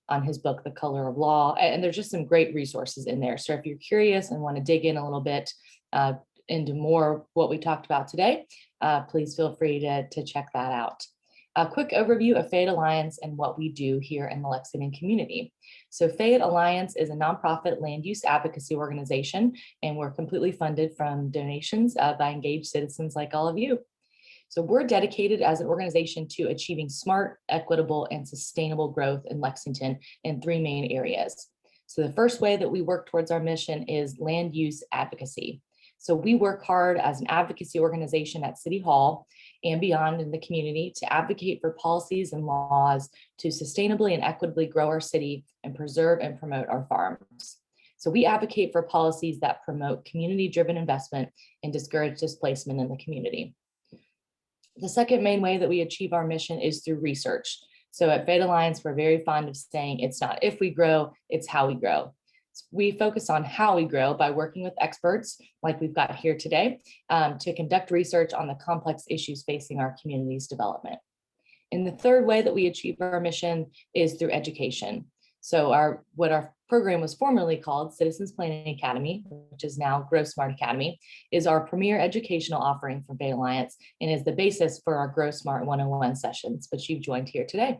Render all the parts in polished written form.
on his book, The Color of Law. And there's just some great resources in there. So if you're curious and want to dig in a little bit into more what we talked about today, please feel free to check that out. A quick overview of Fayette Alliance and what we do here in the Lexington community. So Fayette Alliance is a nonprofit land use advocacy organization, and we're completely funded from donations by engaged citizens like all of you. So we're dedicated as an organization to achieving smart, equitable, and sustainable growth in Lexington in three main areas. So the first way that we work towards our mission is land use advocacy. So we work hard as an advocacy organization at City Hall and beyond in the community to advocate for policies and laws to sustainably and equitably grow our city and preserve and promote our farms. So we advocate for policies that promote community-driven investment and discourage displacement in the community. The second main way that we achieve our mission is through research. So at Fayette Alliance, we're very fond of saying it's not if we grow, it's how we grow. We focus on how we grow by working with experts like we've got here today to conduct research on the complex issues facing our community's development. And the third way that we achieve our mission is through education. So what our program was formerly called Citizens Planning Academy, which is now Grow Smart Academy, is our premier educational offering from Fayette Alliance and is the basis for our Grow Smart 101 sessions, which you've joined here today.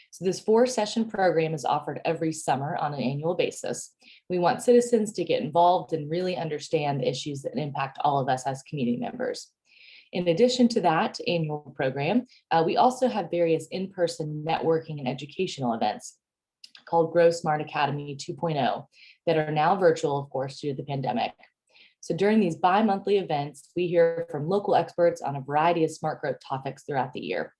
So this 4-session program is offered every summer on an annual basis. We want citizens to get involved and really understand the issues that impact all of us as community members. In addition to that annual program, we also have various in-person networking and educational events called Grow Smart Academy 2.0 that are now virtual, of course, due to the pandemic. So during these bi-monthly events, we hear from local experts on a variety of smart growth topics throughout the year.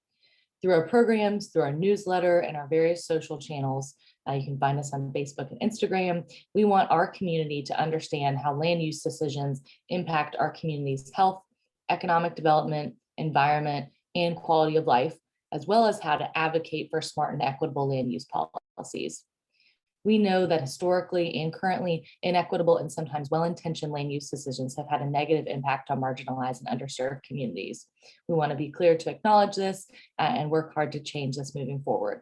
Through our programs, through our newsletter, and our various social channels, you can find us on Facebook and Instagram. We want our community to understand how land use decisions impact our community's health, economic development, environment, and quality of life, as well as how to advocate for smart and equitable land use policies. We know that historically and currently inequitable and sometimes well-intentioned land use decisions have had a negative impact on marginalized and underserved communities. We want to be clear to acknowledge this and work hard to change this moving forward.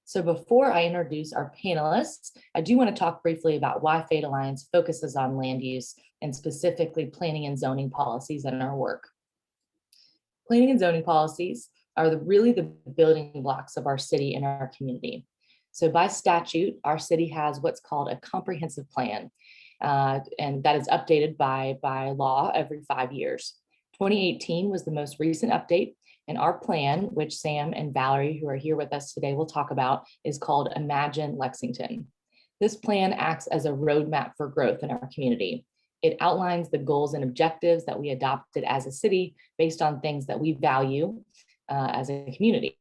So before I introduce our panelists, I do want to talk briefly about why Fayette Alliance focuses on land use and specifically planning and zoning policies in our work. Planning and zoning policies are really the building blocks of our city and our community. So by statute, our city has what's called a comprehensive plan, and that is updated by law every 5 years. 2018 was the most recent update, and our plan, which Sam and Valerie, who are here with us today, will talk about, is called Imagine Lexington. This plan acts as a roadmap for growth in our community. It outlines the goals and objectives that we adopted as a city based on things that we value as a community.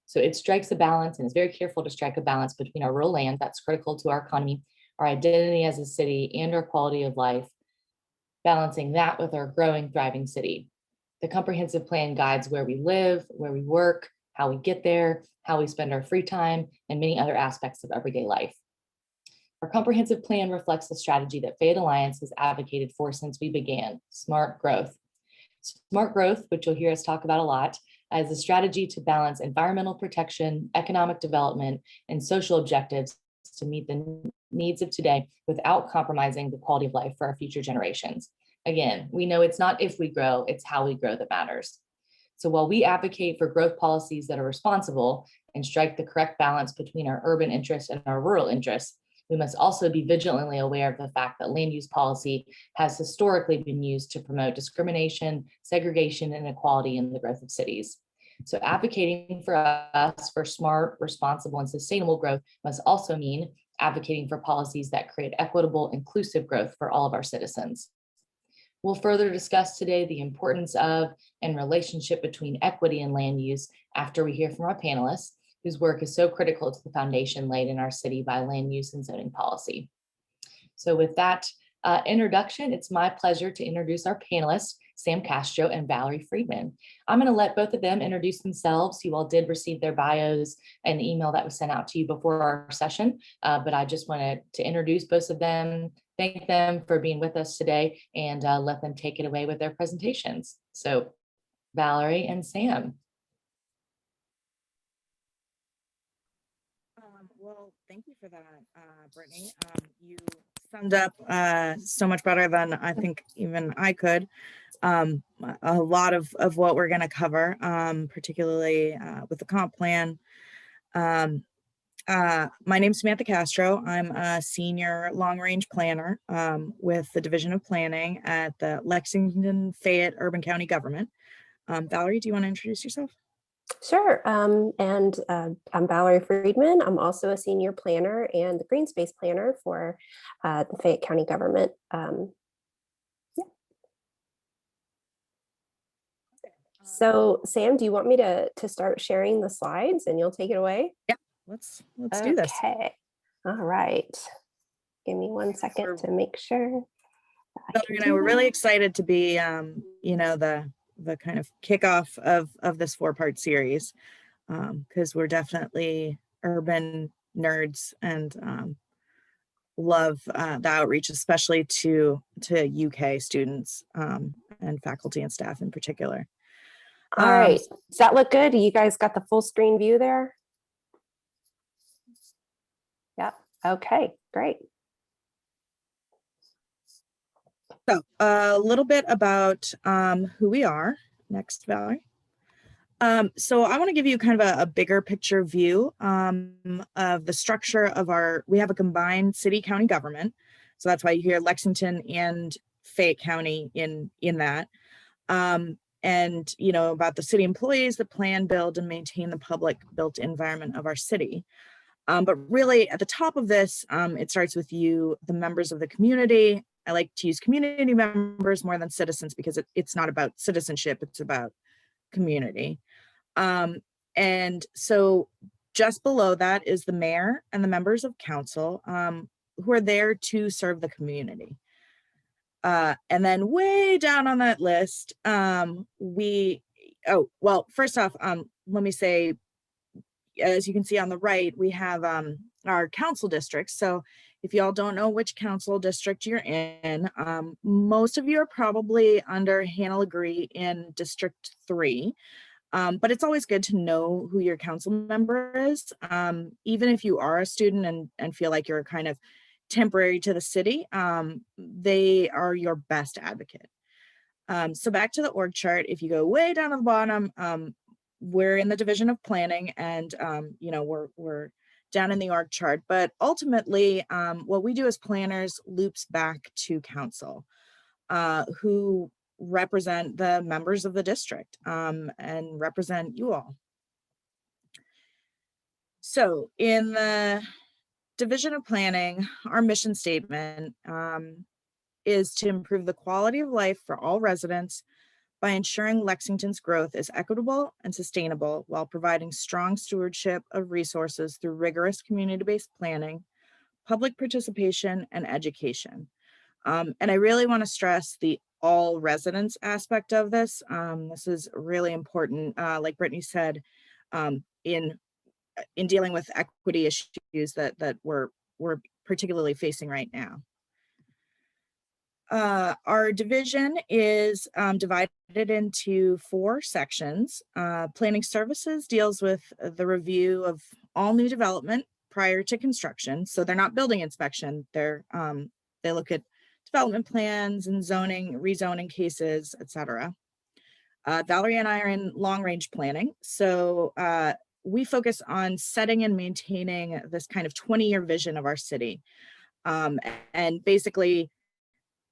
So it strikes a balance and is very careful to strike a balance between our rural land that's critical to our economy, our identity as a city, and our quality of life, balancing that with our growing, thriving city. The comprehensive plan guides where we live, where we work, how we get there, how we spend our free time, and many other aspects of everyday life. Our comprehensive plan reflects the strategy that Fayette Alliance has advocated for since we began, smart growth. Smart growth, which you'll hear us talk about a lot, as a strategy to balance environmental protection, economic development, and social objectives to meet the needs of today without compromising the quality of life for our future generations. Again, we know it's not if we grow, it's how we grow that matters. So while we advocate for growth policies that are responsible and strike the correct balance between our urban interests and our rural interests, we must also be vigilantly aware of the fact that land use policy has historically been used to promote discrimination, segregation, and inequality in the growth of cities. So advocating for us for smart, responsible, and sustainable growth must also mean advocating for policies that create equitable, inclusive growth for all of our citizens. We'll further discuss today the importance of and relationship between equity and land use after we hear from our panelists, whose work is so critical to the foundation laid in our city by land use and zoning policy. So with that introduction, it's my pleasure to introduce our panelists, Sam Castro and Valerie Friedman. I'm going to let both of them introduce themselves. You all did receive their bios and the email that was sent out to you before our session, but I just wanted to introduce both of them, thank them for being with us today, and let them take it away with their presentations. So Valerie and Sam. Well, thank you for that, Brittany. You summed up so much better than I think even I could. A lot of what we're going to cover, particularly with the comp plan. My name's Samantha Castro. I'm a senior long-range planner with the Division of Planning at the Lexington Fayette Urban County Government. Valerie, do you want to introduce yourself? Sure. I'm Valerie Friedman. I'm also a senior planner and the green space planner for the Fayette County government. So Sam, do you want me to start sharing the slides and you'll take it away? Yeah, let's do this. Okay. All right. Give me 1 second to make sure. Valerie and I were really excited to be, the kind of kickoff of this 4-part series, because we're definitely urban nerds and love the outreach, especially to UK students and faculty and staff in particular. All right. Does that look good? You guys got the full screen view there? Yep. Okay, great. So a little bit about who we are. Next, Valerie. So I want to give you kind of a bigger picture view of the structure of we have a combined city county government. So that's why you hear Lexington and Fayette County in that. And, about the city employees that plan, build, and maintain the public built environment of our city. But really at the top of this, it starts with you, the members of the community. I like to use community members more than citizens because it's not about citizenship, it's about community. And so just below that is the mayor and the members of council who are there to serve the community. And then way down on that list, first off, let me say, as you can see on the right, we have our council districts. So if y'all don't know which council district you're in, most of you are probably under Hannah LaGree in District 3. But it's always good to know who your council member is, even if you are a student and feel like you're kind of temporary to the city, they are your best advocate. So back to the org chart, if you go way down at the bottom, we're in the Division of Planning and, we're down in the org chart, but ultimately what we do as planners loops back to council, who represent the members of the district and represent you all. So in the Division of Planning, our mission statement is to improve the quality of life for all residents by ensuring Lexington's growth is equitable and sustainable while providing strong stewardship of resources through rigorous community-based planning, public participation, and education. And I really want to stress the all residents aspect of this. This is really important, like Brittany said, in dealing with equity issues that we're particularly facing right now. Our division is divided into 4 sections. Planning services deals with the review of all new development prior to construction. So they're not building inspection. They look at development plans and zoning, rezoning cases, etc. Valerie and I are in long-range planning. So we focus on setting and maintaining this kind of 20-year vision of our city. And basically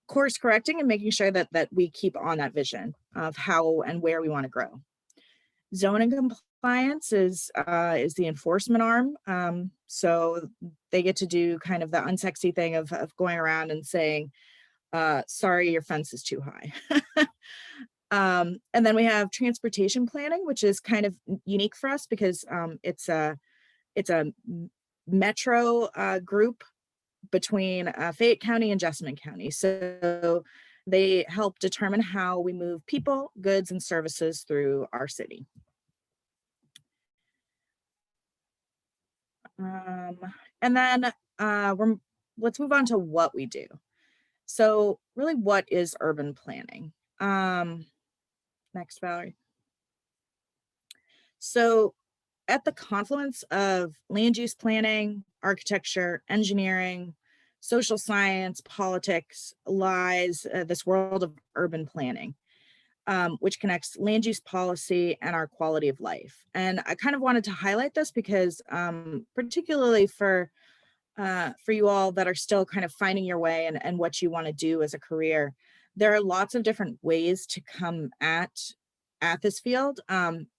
course correcting and making sure that we keep on that vision of how and where we want to grow. Zoning compliance is the enforcement arm. So they get to do kind of the unsexy thing of going around and saying, sorry, your fence is too high. And then we have transportation planning, which is kind of unique for us because it's a metro group between Fayette County and Jessamine County. So they help determine how we move people, goods, and services through our city. And then let's move on to what we do. So really, what is urban planning? Next, Valerie. So at the confluence of land use planning, architecture, engineering, social science, politics lies this world of urban planning, which connects land use policy and our quality of life. And I kind of wanted to highlight this because particularly for you all that are still kind of finding your way and what you want to do as a career, there are lots of different ways to come at this field.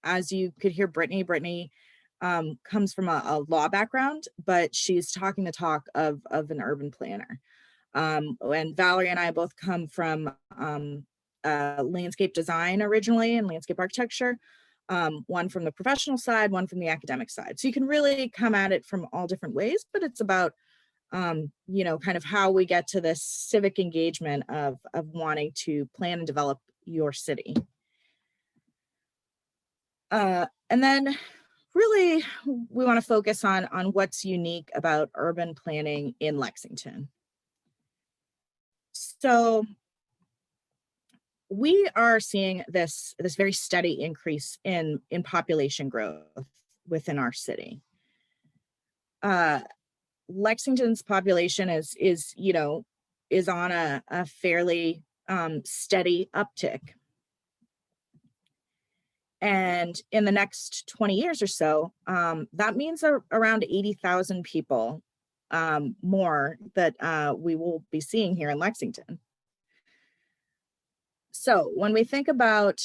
As you could hear, Brittany comes from a law background, but she's talking the talk of an urban planner. And Valerie and I both come from landscape design originally and landscape architecture, one from the professional side, one from the academic side. So you can really come at it from all different ways, but it's about, you know, kind of how we get to this civic engagement of wanting to plan and develop your city. And then really, we want to focus on what's unique about urban planning in Lexington. So we are seeing this very steady increase in population growth within our city. Lexington's population is on a fairly steady uptick. And in the next 20 years or so, that means around 80,000 people more that we will be seeing here in Lexington. So when we think about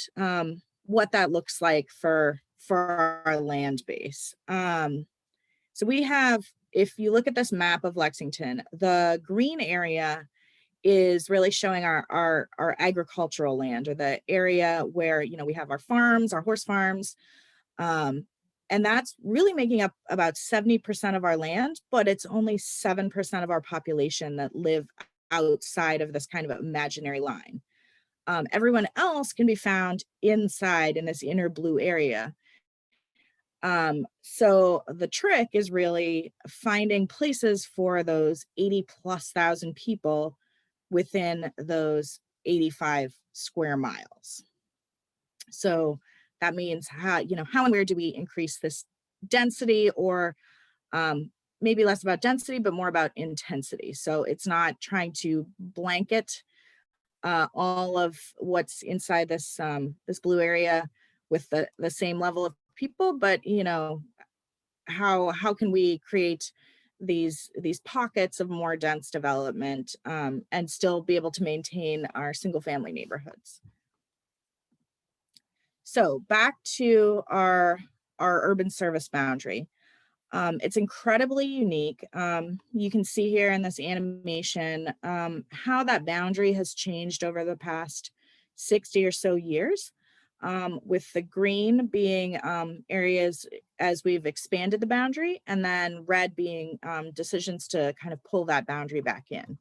what that looks like for our land base, so we have, if you look at this map of Lexington, the green area is really showing our agricultural land, or the area where, you know, we have our farms, our horse farms, and that's really making up about 70% of our land, but it's only 7% of our population that live outside of this kind of imaginary line. Everyone else can be found inside in this inner blue area. So the trick is really finding places for those 80,000+ people within those 85 square miles. So that means how and where do we increase this density, or maybe less about density, but more about intensity. So it's not trying to blanket all of what's inside this this blue area with the same level of people, but you know, how can we create these pockets of more dense development and still be able to maintain our single family neighborhoods. So back to our urban service boundary. It's incredibly unique. You can see here in this animation how that boundary has changed over the past 60 or so years, with the green being areas as we've expanded the boundary, and then red being decisions to kind of pull that boundary back in.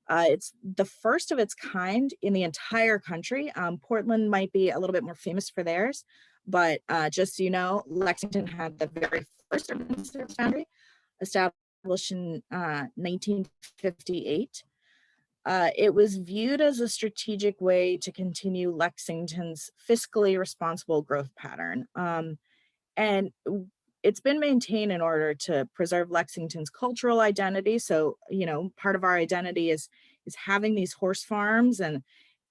It's the first of its kind in the entire country. Portland might be a little bit more famous for theirs, but just so you know, Lexington had the very first urban service boundary, established in 1958. It was viewed as a strategic way to continue Lexington's fiscally responsible growth pattern. And it's been maintained in order to preserve Lexington's cultural identity. So, you know, part of our identity is having these horse farms and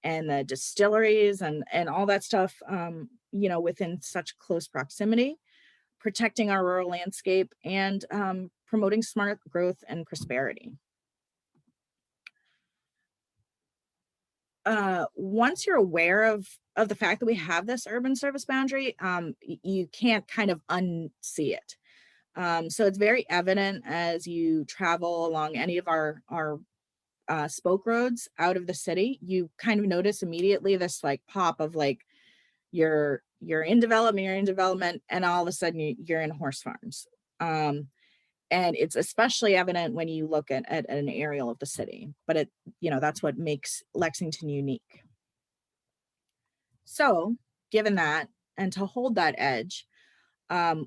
the distilleries and all that stuff, you know, within such close proximity, protecting our rural landscape, and promoting smart growth and prosperity. Once you're aware of the fact that we have this urban service boundary, you can't kind of unsee it. So it's very evident as you travel along any of our spoke roads out of the city. You kind of notice immediately this like pop of like you're in development, and all of a sudden you're in horse farms. And it's especially evident when you look at an aerial of the city, but it, you know, that's what makes Lexington unique. So given that, and to hold that edge,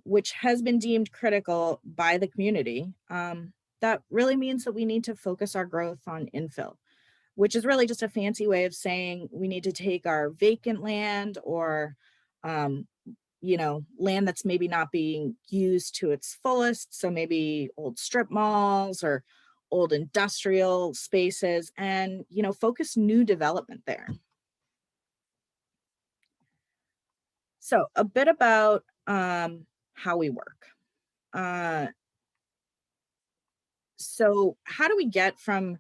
which has been deemed critical by the community, that really means that we need to focus our growth on infill, which is really just a fancy way of saying we need to take our vacant land or land that's maybe not being used to its fullest. So maybe old strip malls or old industrial spaces, and, focus new development there. So a bit about how we work. So how do we get from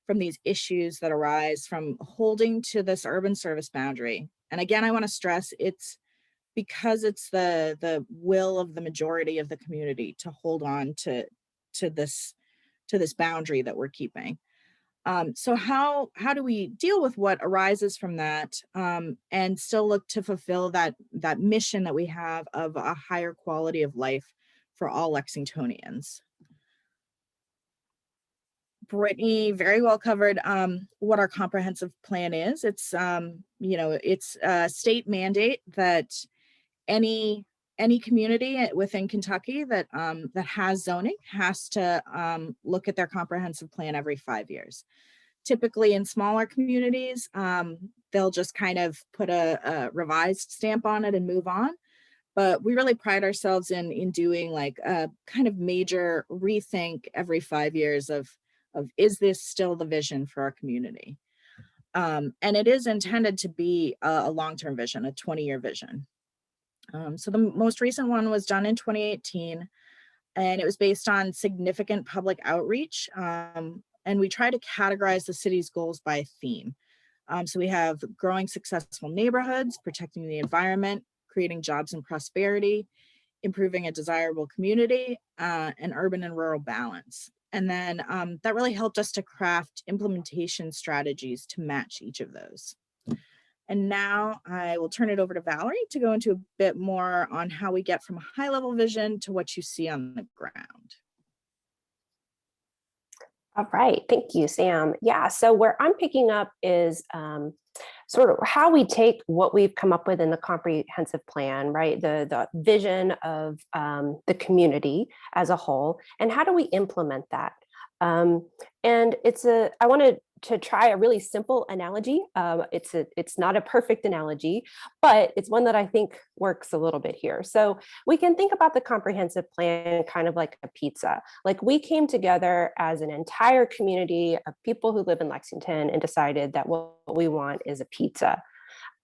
these issues that arise from holding to this urban service boundary? And again, I want to stress it's because it's the will of the majority of the community to hold on to this boundary that we're keeping. So how do we deal with what arises from that, and still look to fulfill that mission that we have of a higher quality of life for all Lexingtonians? Brittany very well covered what our comprehensive plan is. It's it's a state mandate that any community within Kentucky that has zoning has to look at their comprehensive plan every 5 years. Typically in smaller communities, they'll just kind of put a revised stamp on it and move on. But we really pride ourselves in doing like a kind of major rethink every 5 years of is this still the vision for our community? And it is intended to be a long-term vision, a 20-year vision. So the most recent one was done in 2018, and it was based on significant public outreach. And we try to categorize the city's goals by theme. So we have growing successful neighborhoods, protecting the environment, creating jobs and prosperity, improving a desirable community, and urban and rural balance. And then that really helped us to craft implementation strategies to match each of those. And now I will turn it over to Valerie to go into a bit more on how we get from a high level vision to what you see on the ground. All right, thank you, Sam. Yeah, so where I'm picking up is sort of how we take what we've come up with in the comprehensive plan, right? The vision of the community as a whole, and how do we implement that? And I wanted to try a really simple analogy. It's not a perfect analogy, but it's one that I think works a little bit here. So we can think about the comprehensive plan kind of like a pizza. Like we came together as an entire community of people who live in Lexington and decided that what we want is a pizza.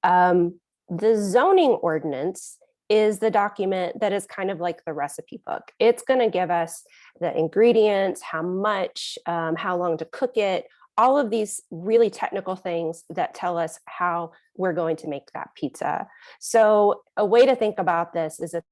The zoning ordinance is the document that is kind of like the recipe book. It's going to give us the ingredients, how much, how long to cook it, all of these really technical things that tell us how we're going to make that pizza. So a way to think about this is that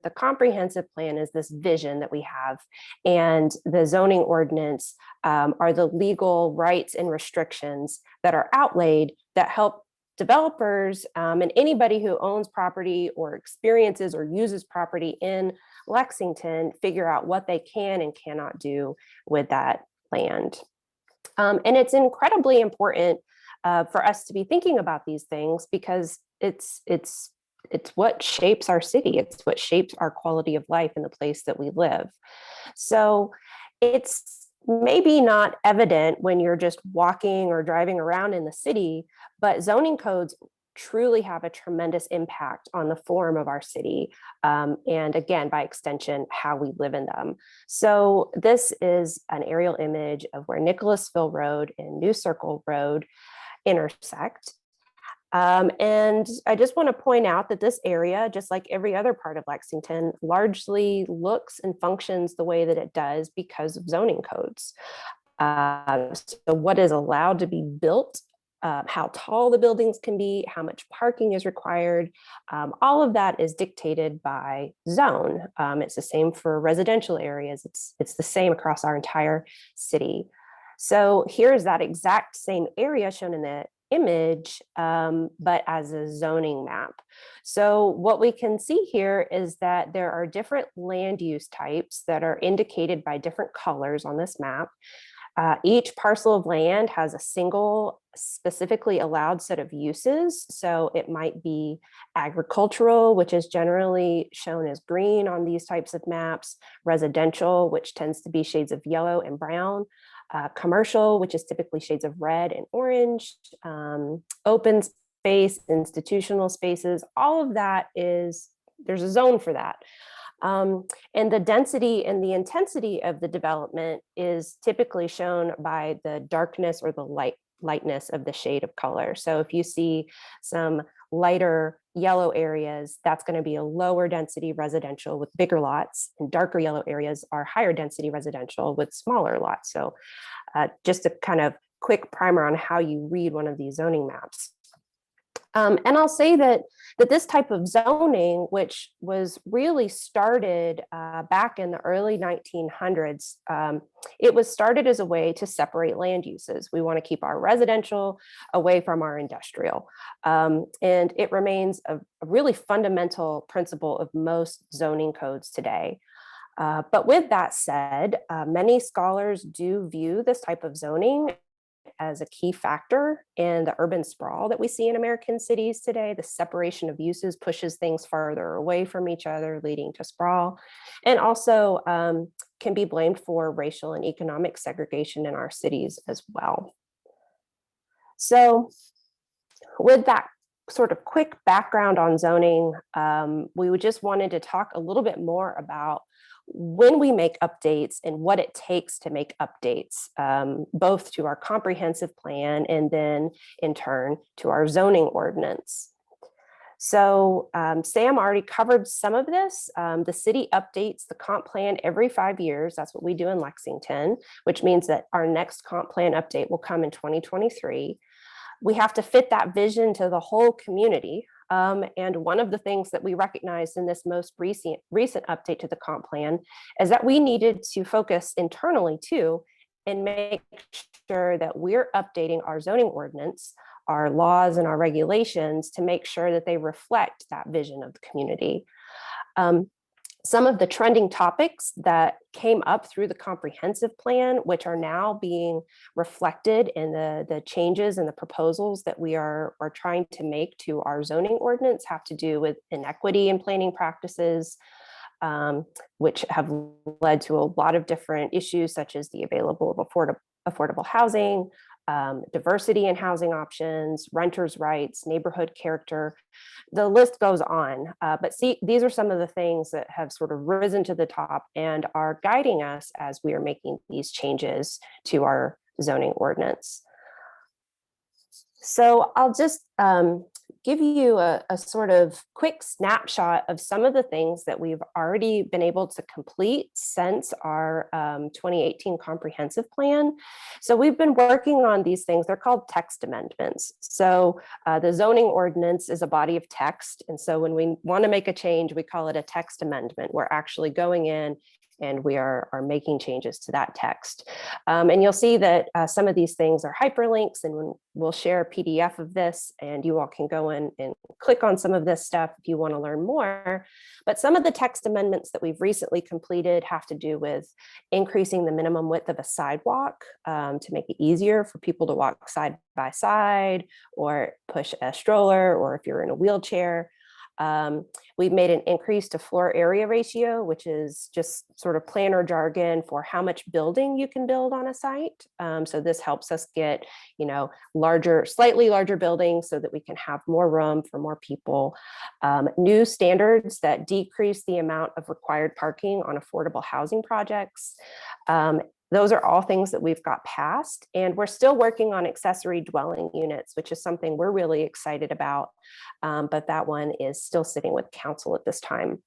the comprehensive plan is this vision that we have, and the zoning ordinance are the legal rights and restrictions that are outlaid that help developers and anybody who owns property or experiences or uses property in Lexington figure out what they can and cannot do with that land. And it's incredibly important for us to be thinking about these things because it's what shapes our city. It's what shapes our quality of life in the place that we live. So it's maybe not evident when you're just walking or driving around in the city, but zoning codes truly have a tremendous impact on the form of our city. And again, by extension, how we live in them. So this is an aerial image of where Nicholasville Road and New Circle Road intersect. And I just want to point out that this area, just like every other part of Lexington, largely looks and functions the way that it does because of zoning codes. So what is allowed to be built, how tall the buildings can be, how much parking is required, all of that is dictated by zone. It's the same for residential areas. It's the same across our entire city. So here's that exact same area shown in the image, but as a zoning map. So what we can see here is that there are different land use types that are indicated by different colors on this map. Each parcel of land has a single specifically allowed set of uses. So it might be agricultural, which is generally shown as green on these types of maps, residential, which tends to be shades of yellow and brown, commercial, which is typically shades of red and orange, open space, institutional spaces, all of that is there's a zone for that. And the density and the intensity of the development is typically shown by the darkness or the lightness of the shade of color. So if you see some lighter yellow areas, that's going to be a lower density residential with bigger lots, and darker yellow areas are higher density residential with smaller lots. So just a kind of quick primer on how you read one of these zoning maps. And I'll say that this type of zoning, which was really started back in the early 1900s, it was started as a way to separate land uses. We want to keep our residential away from our industrial. And it remains a really fundamental principle of most zoning codes today. But with that said, many scholars do view this type of zoning as a key factor in the urban sprawl that we see in American cities today. The separation of uses pushes things farther away from each other, leading to sprawl, and also can be blamed for racial and economic segregation in our cities as well. So with that sort of quick background on zoning, we just wanted to talk a little bit more about when we make updates and what it takes to make updates, both to our comprehensive plan and then in turn to our zoning ordinance. So Sam already covered some of this. The city updates the comp plan every 5 years. That's what we do in Lexington, which means that our next comp plan update will come in 2023. We have to fit that vision to the whole community. And one of the things that we recognized in this most recent update to the comp plan is that we needed to focus internally too and make sure that we're updating our zoning ordinance, our laws and our regulations to make sure that they reflect that vision of the community. Some of the trending topics that came up through the comprehensive plan, which are now being reflected in the changes and the proposals that we are trying to make to our zoning ordinance, have to do with inequity in planning practices, which have led to a lot of different issues, such as the available of affordable housing, diversity in housing options, renters' rights, neighborhood character. The list goes on, but see, these are some of the things that have sort of risen to the top and are guiding us as we are making these changes to our zoning ordinance. So I'll just give you a sort of quick snapshot of some of the things that we've already been able to complete since our 2018 comprehensive plan. So we've been working on these things. They're called text amendments. So the zoning ordinance is a body of text. And so when we want to make a change, we call it a text amendment. We're actually going in and we are making changes to that text. And you'll see that some of these things are hyperlinks, and we'll share a PDF of this, and you all can go in and click on some of this stuff if you want to learn more. But some of the text amendments that we've recently completed have to do with increasing the minimum width of a sidewalk to make it easier for people to walk side by side or push a stroller, or if you're in a wheelchair. We've made an increase to floor area ratio, which is just sort of planner jargon for how much building you can build on a site. So this helps us get, slightly larger buildings so that we can have more room for more people. New standards that decrease the amount of required parking on affordable housing projects. Those are all things that we've got passed, and we're still working on accessory dwelling units, which is something we're really excited about, but that one is still sitting with council at this time.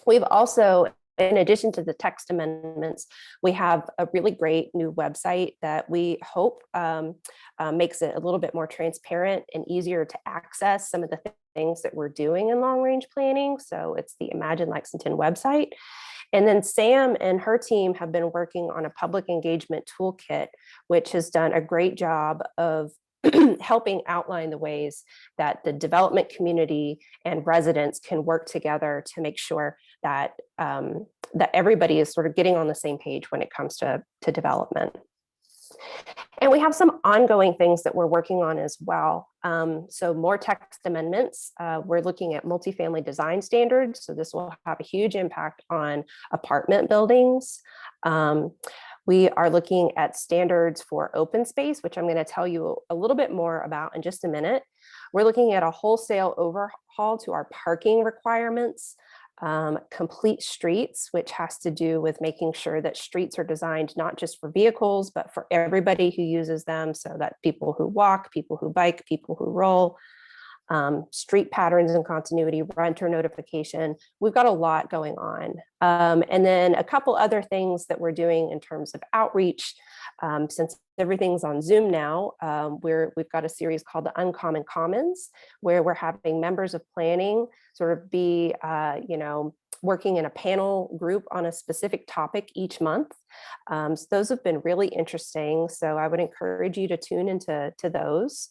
We've also, in addition to the text amendments, we have a really great new website that we hope makes it a little bit more transparent and easier to access some of the things that we're doing in long range planning. So it's the Imagine Lexington website. And then Sam and her team have been working on a public engagement toolkit, which has done a great job of helping outline the ways that the development community and residents can work together to make sure that that everybody is sort of getting on the same page when it comes to development. And we have some ongoing things that we're working on as well. So more text amendments. We're looking at multifamily design standards. So this will have a huge impact on apartment buildings. We are looking at standards for open space, which I'm going to tell you a little bit more about in just a minute. We're looking at a wholesale overhaul to our parking requirements. complete streets, which has to do with making sure that streets are designed not just for vehicles, but for everybody who uses them, so that people who walk, people who bike, people who roll, street patterns and continuity, renter notification. We've got a lot going on. And then a couple other things that we're doing in terms of outreach. Since everything's on Zoom now, we've got a series called the Uncommon Commons, where we're having members of planning sort of be, working in a panel group on a specific topic each month. So those have been really interesting. So I would encourage you to tune into those.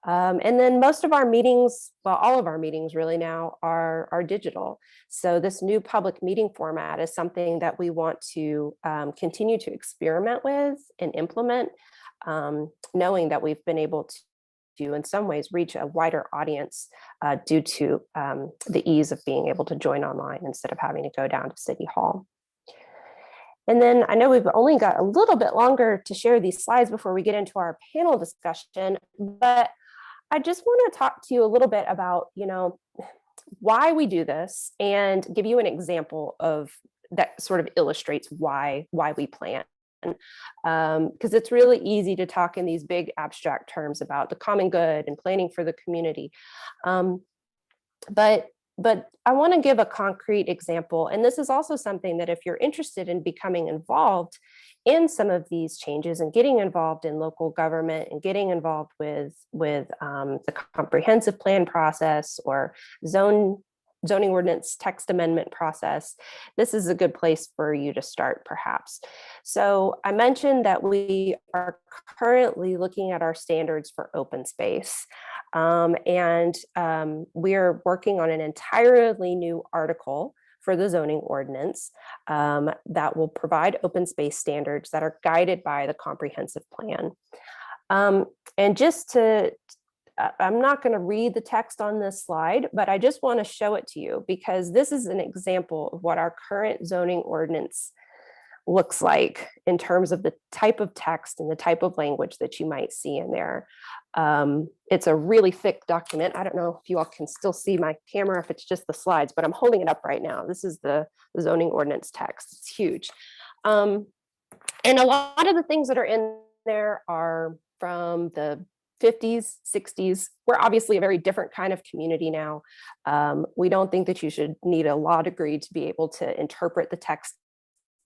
And then most of our meetings, well, all of our meetings really now are digital. So this new public meeting format is something that we want to continue to experiment with and implement, knowing that we've been able to, in some ways, reach a wider audience due to the ease of being able to join online instead of having to go down to City Hall. And then I know we've only got a little bit longer to share these slides before we get into our panel discussion, but I just want to talk to you a little bit about, why we do this and give you an example of that sort of illustrates why we plan. Because it's really easy to talk in these big abstract terms about the common good and planning for the community. But I want to give a concrete example. And this is also something that if you're interested in becoming involved in some of these changes and getting involved in local government and getting involved with the comprehensive plan process or zoning ordinance text amendment process, this is a good place for you to start perhaps. So I mentioned that we are currently looking at our standards for open space. And we're working on an entirely new article for the zoning ordinance that will provide open space standards that are guided by the comprehensive plan. And just to, I'm not going to read the text on this slide, but I just want to show it to you because this is an example of what our current zoning ordinance looks like in terms of the type of text and the type of language that you might see in there. It's a really thick document. I don't know if you all can still see my camera, if it's just the slides, but I'm holding it up right now. This is the zoning ordinance text. It's huge. And a lot of the things that are in there are from the 50s, 60s. We're obviously a very different kind of community now. We don't think that you should need a law degree to be able to interpret the text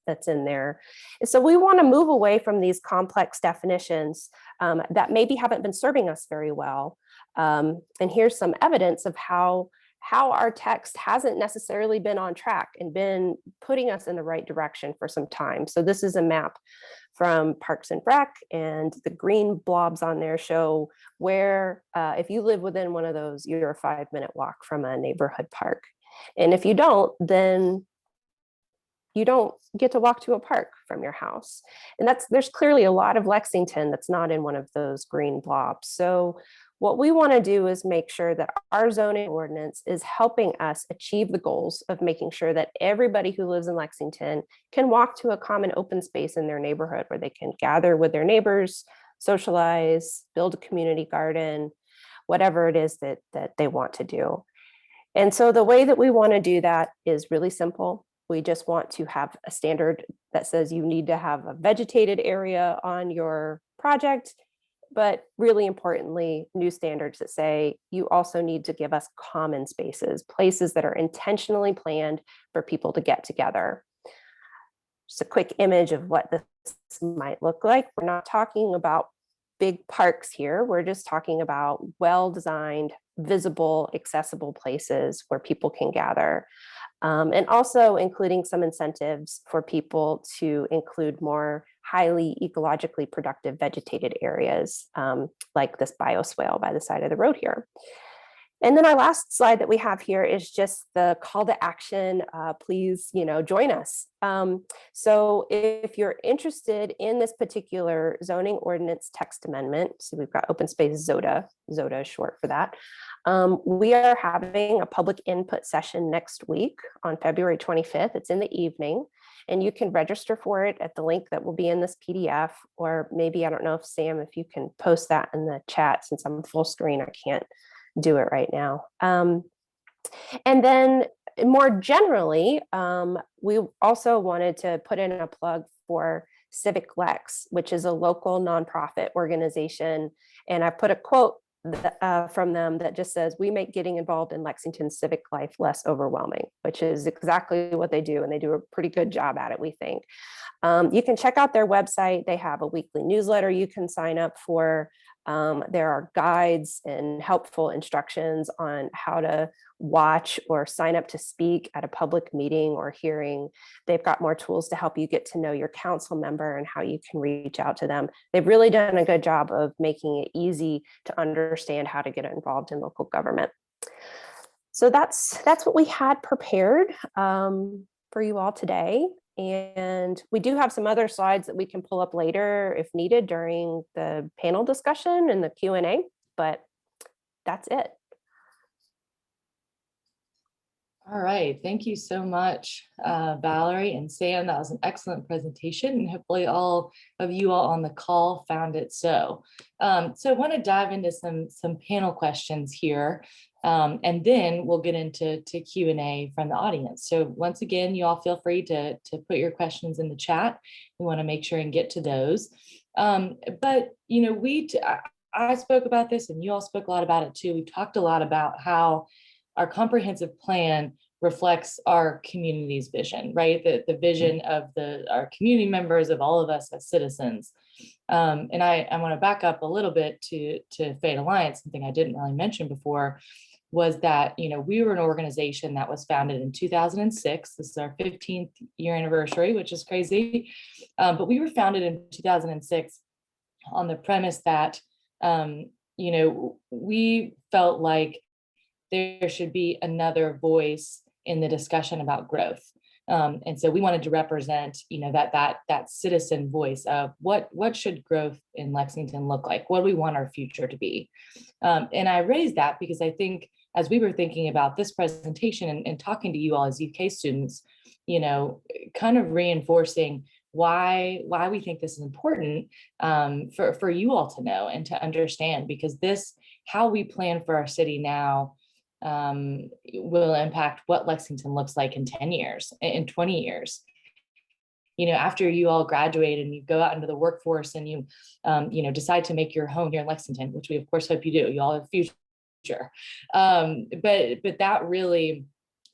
that's in there. And so we want to move away from these complex definitions that maybe haven't been serving us very well. And here's some evidence of how our text hasn't necessarily been on track and been putting us in the right direction for some time. So this is a map from Parks and Rec, and the green blobs on there show where, if you live within one of those, you're a 5-minute walk from a neighborhood park. And if you don't, then you don't get to walk to a park from your house. And there's clearly a lot of Lexington that's not in one of those green blobs. So what we want to do is make sure that our zoning ordinance is helping us achieve the goals of making sure that everybody who lives in Lexington can walk to a common open space in their neighborhood where they can gather with their neighbors, socialize, build a community garden, whatever it is that they want to do. And so the way that we want to do that is really simple. We just want to have a standard that says you need to have a vegetated area on your project, but really importantly, new standards that say you also need to give us common spaces, places that are intentionally planned for people to get together. Just a quick image of what this might look like. We're not talking about big parks here. We're just talking about well-designed, visible, accessible places where people can gather. And also including some incentives for people to include more highly ecologically productive vegetated areas, like this bioswale by the side of the road here. And then our last slide that we have here is just the call to action. Please, join us. So if you're interested in this particular zoning ordinance text amendment, so we've got open space ZOTA is short for that. We are having a public input session next week on February 25th. It's in the evening, and you can register for it at the link that will be in this PDF, or maybe, I don't know if Sam, if you can post that in the chat, since I'm full screen, I can't do it right now. And then more generally, we also wanted to put in a plug for Civic Lex, which is a local nonprofit organization. And I put a quote from them that just says, "We make getting involved in Lexington's civic life less overwhelming," which is exactly what they do. And they do a pretty good job at it, we think. You can check out their website. They have a weekly newsletter you can sign up for. There are guides and helpful instructions on how to watch or sign up to speak at a public meeting or hearing. They've got more tools to help you get to know your council member and how you can reach out to them. They've really done a good job of making it easy to understand how to get involved in local government. So that's what we had prepared for you all today. And we do have some other slides that we can pull up later if needed during the panel discussion and the Q&A, but that's it. All right, thank you so much, Valerie and Sam. That was an excellent presentation, and hopefully all of you all on the call found it so. So I want to dive into some panel questions here, and then we'll get into Q&A from the audience. So once again, you all feel free to put your questions in the chat. We want to make sure and get to those. But you know, I spoke about this, and you all spoke a lot about it too. We talked a lot about how our comprehensive plan reflects our community's vision, right? The vision of our community members, of all of us as citizens. And I want to back up a little bit to Fayette Alliance. Something I didn't really mention before was that, you know, we were an organization that was founded in 2006. This is our 15th year anniversary, which is crazy. But we were founded in 2006 on the premise that, you know, we felt like there should be another voice in the discussion about growth. And so we wanted to represent, you know, that citizen voice of what should growth in Lexington look like? What do we want our future to be? And I raised that because I think as we were thinking about this presentation and talking to you all as UK students, you know, kind of reinforcing why we think this is important for you all to know and to understand, because how we plan for our city now will impact what Lexington looks like in 10 years, in 20 years. You know, after you all graduate and you go out into the workforce and you, you know, decide to make your home here in Lexington, which we of course hope you do, you all have a future. But that really,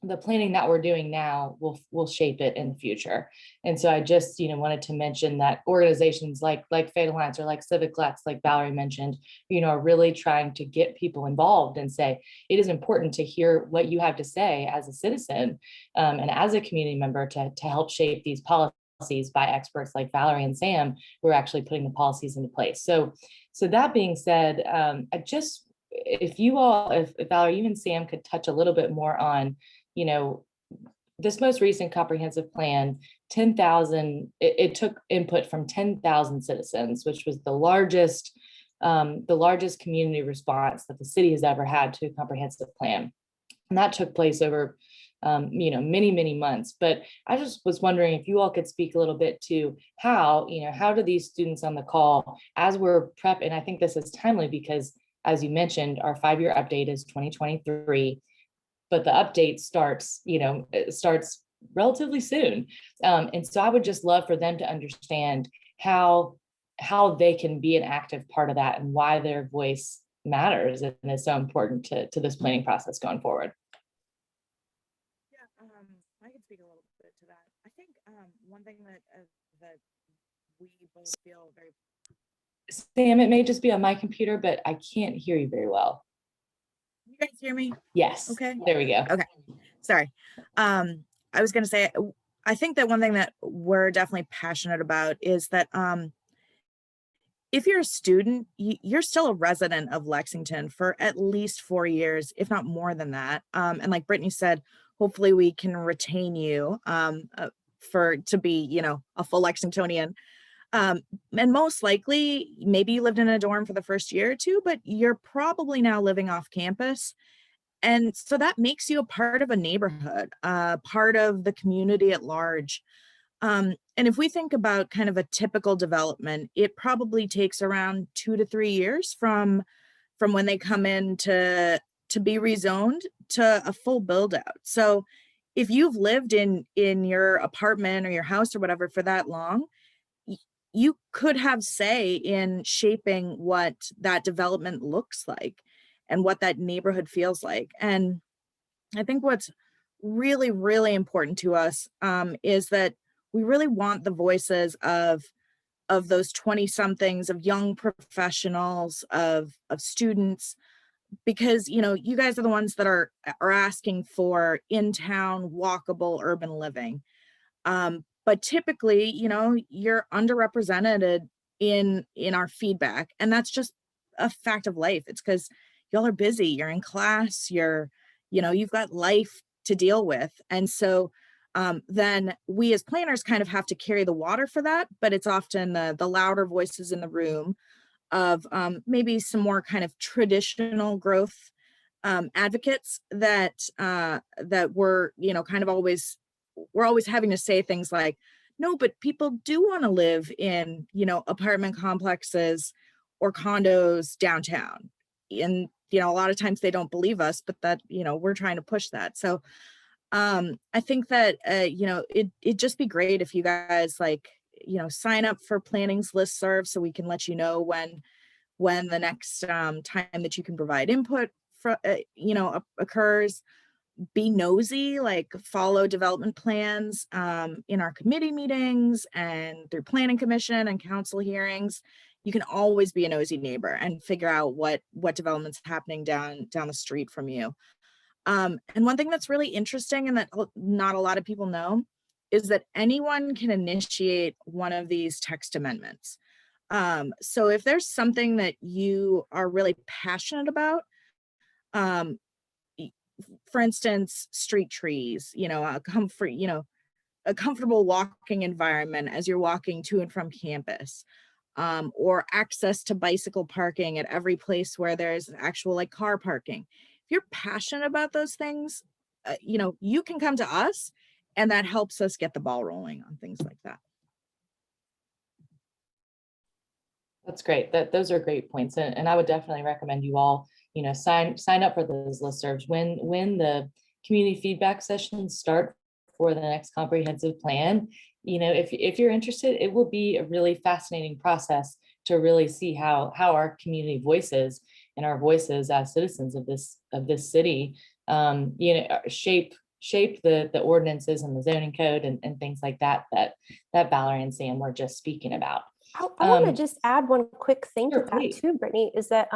the planning that we're doing now will shape it in the future. And so I just, you know, wanted to mention that organizations like Fayette Alliance or like Civic Lex, like Valerie mentioned, you know, are really trying to get people involved and say, it is important to hear what you have to say as a citizen and as a community member to help shape these policies by experts like Valerie and Sam, who are actually putting the policies into place. So that being said, if Valerie, you and Sam could touch a little bit more on, you know, this most recent comprehensive plan, 10,000, it took input from 10,000 citizens, which was the largest community response that the city has ever had to a comprehensive plan. And that took place over, you know, many months. But I just was wondering if you all could speak a little bit to how do these students on the call, as we're prepping, I think this is timely because, as you mentioned, our 5-year update is 2023. But the update starts relatively soon. And so I would just love for them to understand how they can be an active part of that and why their voice matters and is so important to this planning process going forward. Yeah, I can speak a little bit to that. I think one thing that we both feel very... Sam, it may just be on my computer, but I can't hear you very well. You guys hear me? Yes. Okay. There we go. Okay. Sorry. I was going to say, I think that one thing that we're definitely passionate about is that if you're a student, you're still a resident of Lexington for at least 4 years, if not more than that. And like Brittany said, hopefully we can retain you to be, you know, a full Lexingtonian. And most likely, maybe you lived in a dorm for the first year or two, but you're probably now living off campus. And so that makes you a part of a neighborhood, part of the community at large. And if we think about kind of a typical development, it probably takes around 2 to 3 years from when they come in to be rezoned to a full build out. So if you've lived in your apartment or your house or whatever for that long, you could have say in shaping what that development looks like and what that neighborhood feels like. And I think what's really, really important to us is that we really want the voices of those 20 somethings, of young professionals, of students, because, you know, you guys are the ones that are asking for in town walkable urban living. But typically, you know, you're underrepresented in our feedback, and that's just a fact of life. It's because y'all are busy, you're in class, you're, you know, you've got life to deal with. And so then we as planners kind of have to carry the water for that, but it's often the louder voices in the room of maybe some more kind of traditional growth advocates that that we're, you know, kind of we're always having to say things like, no, but people do want to live in, you know, apartment complexes or condos downtown. And, you know, a lot of times they don't believe us, but that, you know, we're trying to push that. So I think that, you know, it'd just be great if you guys, like, you know, sign up for planning's listserv so we can let you know when the next time that you can provide input for, you know, occurs. Be nosy, like follow development plans in our committee meetings and through planning commission and council hearings. You can always be a nosy neighbor and figure out what development's happening down the street from you. And one thing that's really interesting and that not a lot of people know is that anyone can initiate one of these text amendments. So if there's something that you are really passionate about, for instance, street trees, you know, a comfortable walking environment as you're walking to and from campus, or access to bicycle parking at every place where there's actual like car parking. If you're passionate about those things, you know, you can come to us, and that helps us get the ball rolling on things like that. That's great. Those are great points. And I would definitely recommend you all, you know, sign up for those listservs when the community feedback sessions start for the next comprehensive plan. You know, if you're interested, it will be a really fascinating process to really see how our community voices and our voices as citizens of this city, you know, shape the ordinances and the zoning code and things like that Valerie and Sam were just speaking about. I want to just add one quick thing Sure, to that please. too, Brittany, is that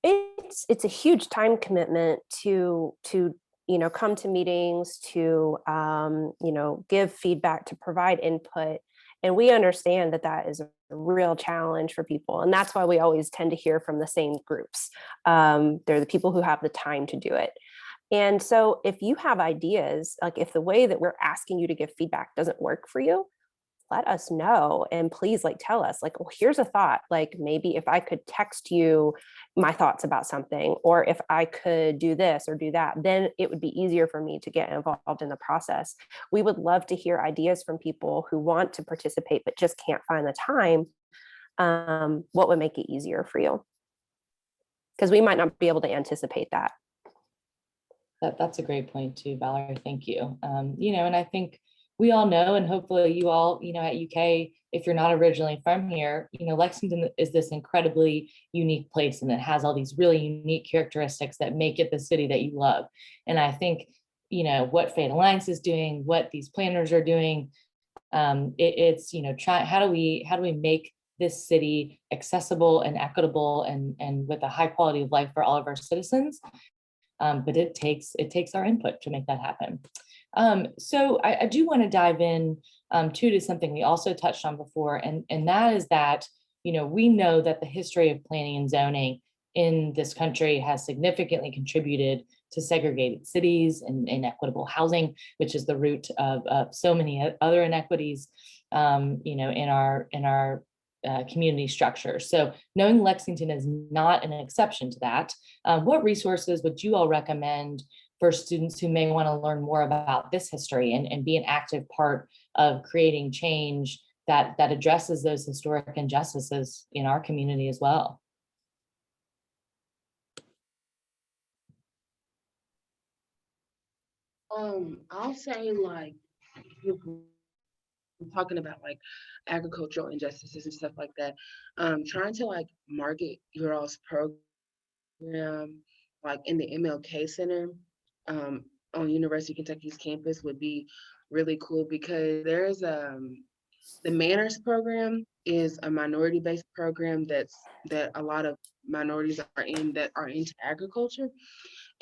it's a huge time commitment to you know, come to meetings, to you know, give feedback, to provide input. And we understand that that is a real challenge for people. And that's why we always tend to hear from the same groups. They're the people who have the time to do it. And so if you have ideas, like if the way that we're asking you to give feedback doesn't work for you, let us know. And please, like, tell us, like, well, here's a thought, like maybe if I could text you my thoughts about something, or if I could do this or do that, then it would be easier for me to get involved in the process. We would love to hear ideas from people who want to participate but just can't find the time. What would make it easier for you? Because we might not be able to anticipate that. That's a great point too, Valerie. Thank you. You know, and I think we all know, and hopefully you all, you know, at UK, if you're not originally from here, you know, Lexington is this incredibly unique place, and it has all these really unique characteristics that make it the city that you love. And I think, you know, what Fate Alliance is doing, what these planners are doing, it's, you know, how do we make this city accessible and equitable and with a high quality of life for all of our citizens. But it takes our input to make that happen. So I do want to dive in to something we also touched on before, and that is that, you know, we know that the history of planning and zoning in this country has significantly contributed to segregated cities and inequitable housing, which is the root of so many other inequities, you know, in our community structure. So knowing Lexington is not an exception to that, what resources would you all recommend for students who may want to learn more about this history and be an active part of creating change that addresses those historic injustices in our community as well? I'll say like if we're talking about like agricultural injustices and stuff like that. Trying to like market your all's program like in the MLK Center on University of Kentucky's campus would be really cool because there's the Manners program is a minority-based program that a lot of minorities are in that are into agriculture.